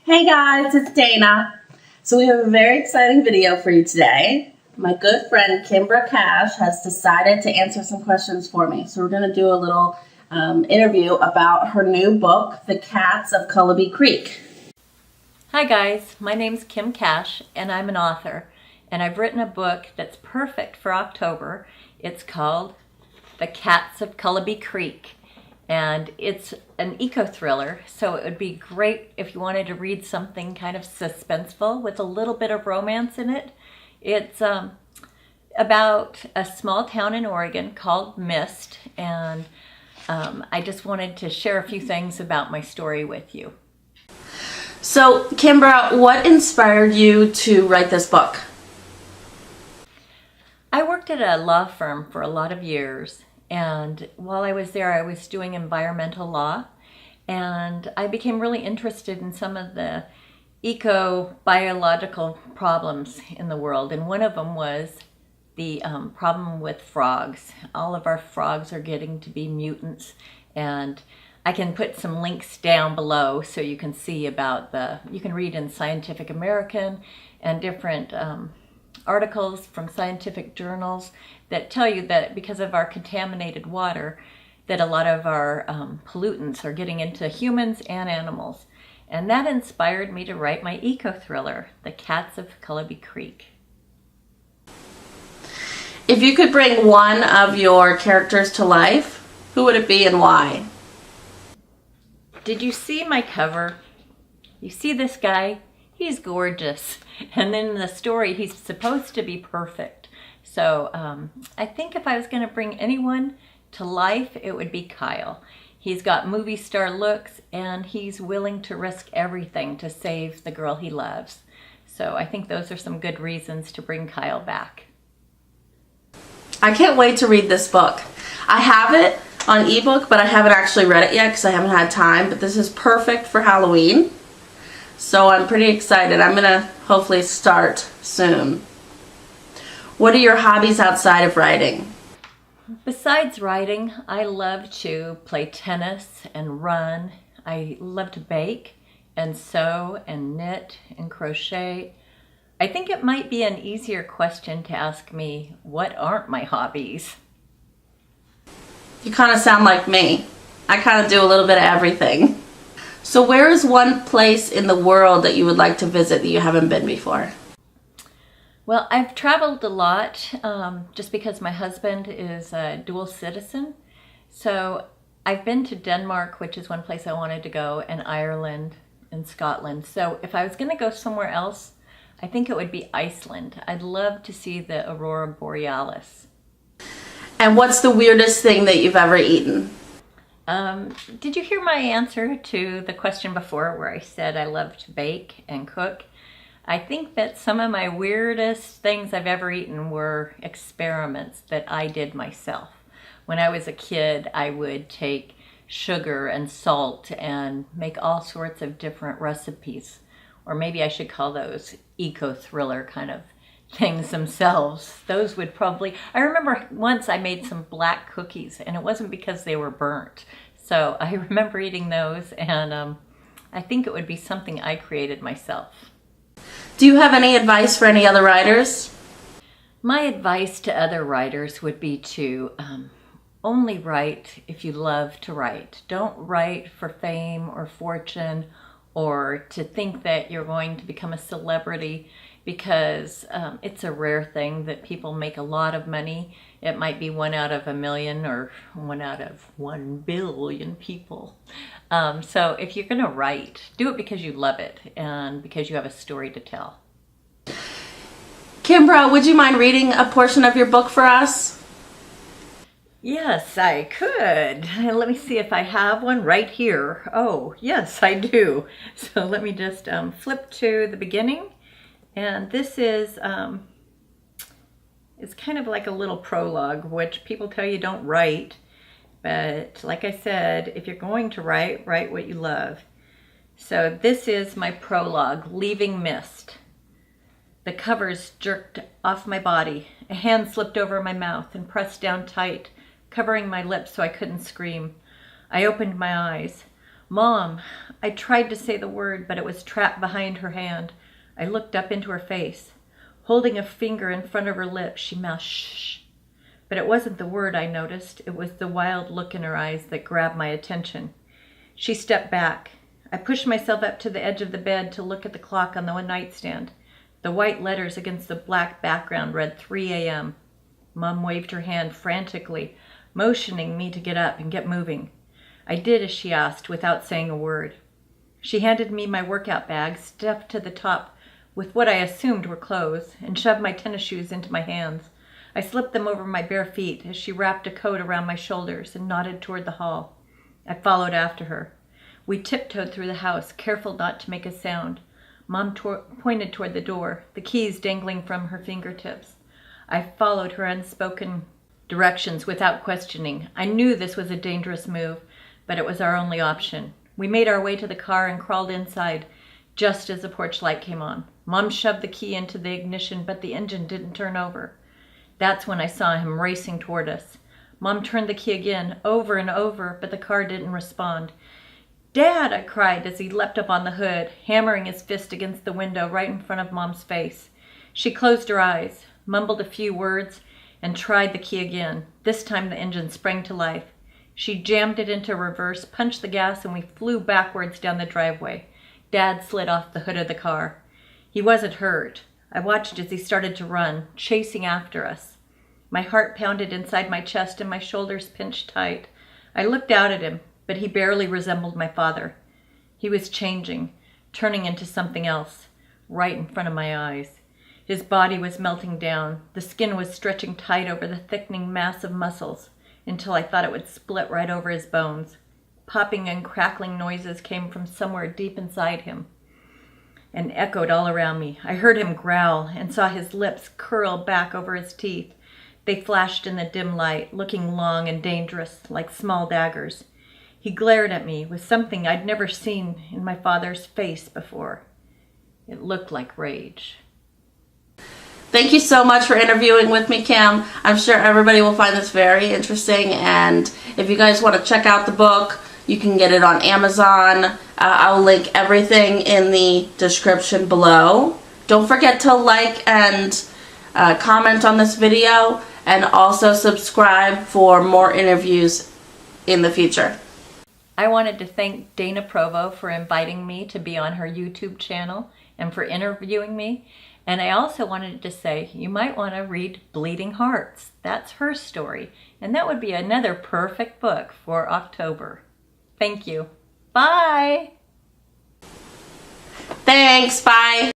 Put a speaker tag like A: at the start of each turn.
A: Hey guys, it's Dana. So we have a very exciting video for you today. My good friend Kasch has decided to answer some questions for me. So we're going to do a little interview about her new book, The Cats of Cullowhee Creek.
B: Hi guys, my name's Kasch and I'm an author, and I've written a book that's perfect for October. It's called The Cats of Cullowhee Creek, and it's an eco-thriller, so it would be great if you wanted to read something kind of suspenseful with a little bit of romance in it. It's about a small town in Oregon called Mist, and I just wanted to share a few things about my story with you.
A: So, Kimbra, what inspired you to write this book?
B: I worked at a law firm for a lot of years, and while I was there, I was doing environmental law, and I became really interested in some of the eco-biological problems in the world, and one of them was the problem with frogs. All of our frogs are getting to be mutants, and I can put some links down below so you can see about you can read in Scientific American and different articles from scientific journals that tell you that because of our contaminated water, that a lot of our pollutants are getting into humans and animals. And that inspired me to write my eco-thriller, The Cats of Cullowhee Creek.
A: If you could bring one of your characters to life, who would it be and why?
B: Did you see my cover? You see this guy? He's gorgeous. And then in the story, he's supposed to be perfect. So I think if I was going to bring anyone to life, it would be Kyle. He's got movie star looks, and he's willing to risk everything to save the girl he loves. So I think those are some good reasons to bring Kyle back.
A: I can't wait to read this book. I have it on ebook, but I haven't actually read it yet because I haven't had time. But this is perfect for Halloween. So I'm pretty excited. I'm going to hopefully start soon. What are your hobbies outside of writing?
B: Besides writing, I love to play tennis and run. I love to bake and sew and knit and crochet. I think it might be an easier question to ask me, what aren't my hobbies?
A: You kind of sound like me. I kind of do a little bit of everything. So where is one place in the world that you would like to visit that you haven't been before?
B: Well, I've traveled a lot just because my husband is a dual citizen. So I've been to Denmark, which is one place I wanted to go, and Ireland and Scotland. So if I was going to go somewhere else, I think it would be Iceland. I'd love to see the Aurora Borealis.
A: And what's the weirdest thing that you've ever eaten?
B: Did you hear my answer to the question before where I said I love to bake and cook? I think that some of my weirdest things I've ever eaten were experiments that I did myself. When I was a kid, I would take sugar and salt and make all sorts of different recipes. Or maybe I should call those eco-thriller kind of things themselves. Those would probably, I remember once I made some black cookies, and it wasn't because they were burnt. So I remember eating those, and I think it would be something I created myself.
A: Do you have any advice for any other writers?
B: My advice to other writers would be to only write if you love to write. Don't write for fame or fortune or to think that you're going to become a celebrity, because it's a rare thing that people make a lot of money. It might be 1 out of 1 million or 1 out of 1 billion people. So if you're going to write, do it because you love it and because you have a story to tell.
A: Kimbra, would you mind reading a portion of your book for us?
B: Yes, I could. Let me see if I have one right here. Oh, yes, I do. So let me just flip to the beginning. And this is it's kind of like a little prologue, which people tell you don't write. But like I said, if you're going to write, write what you love. So this is my prologue, Leaving Mist. The covers jerked off my body. A hand slipped over my mouth and pressed down tight, covering my lips so I couldn't scream. I opened my eyes. Mom, I tried to say the word, but it was trapped behind her hand. I looked up into her face. Holding a finger in front of her lips, she mouthed shh. But it wasn't the word I noticed. It was the wild look in her eyes that grabbed my attention. She stepped back. I pushed myself up to the edge of the bed to look at the clock on the nightstand. The white letters against the black background read 3 a.m. Mom waved her hand frantically, motioning me to get up and get moving. I did as she asked, without saying a word. She handed me my workout bag, stuffed to the top with what I assumed were clothes, and shoved my tennis shoes into my hands. I slipped them over my bare feet as she wrapped a coat around my shoulders and nodded toward the hall. I followed after her. We tiptoed through the house, careful not to make a sound. Mom pointed toward the door, the keys dangling from her fingertips. I followed her unspoken directions without questioning. I knew this was a dangerous move, but it was our only option. We made our way to the car and crawled inside, just as the porch light came on. Mom shoved the key into the ignition, but the engine didn't turn over. That's when I saw him racing toward us. Mom turned the key again, over and over, but the car didn't respond. "Dad!" I cried as he leapt up on the hood, hammering his fist against the window right in front of Mom's face. She closed her eyes, mumbled a few words, and tried the key again. This time the engine sprang to life. She jammed it into reverse, punched the gas, and we flew backwards down the driveway. Dad slid off the hood of the car. He wasn't hurt. I watched as he started to run, chasing after us. My heart pounded inside my chest and my shoulders pinched tight. I looked out at him, but he barely resembled my father. He was changing, turning into something else, right in front of my eyes. His body was melting down. The skin was stretching tight over the thickening mass of muscles until I thought it would split right over his bones. Popping and crackling noises came from somewhere deep inside him and echoed all around me. I heard him growl and saw his lips curl back over his teeth. They flashed in the dim light, looking long and dangerous, like small daggers. He glared at me with something I'd never seen in my father's face before. It looked like rage.
A: Thank you so much for interviewing with me, Cam. I'm sure everybody will find this very interesting, and if you guys want to check out the book, you can get it on Amazon. I'll link everything in the description below. Don't forget to like and comment on this video, and also subscribe for more interviews in the future.
B: I wanted to thank Dana Provo for inviting me to be on her YouTube channel and for interviewing me. And I also wanted to say you might want to read Bleeding Hearts. That's her story, and that would be another perfect book for October. Thank you. Bye!
A: Thanks, bye!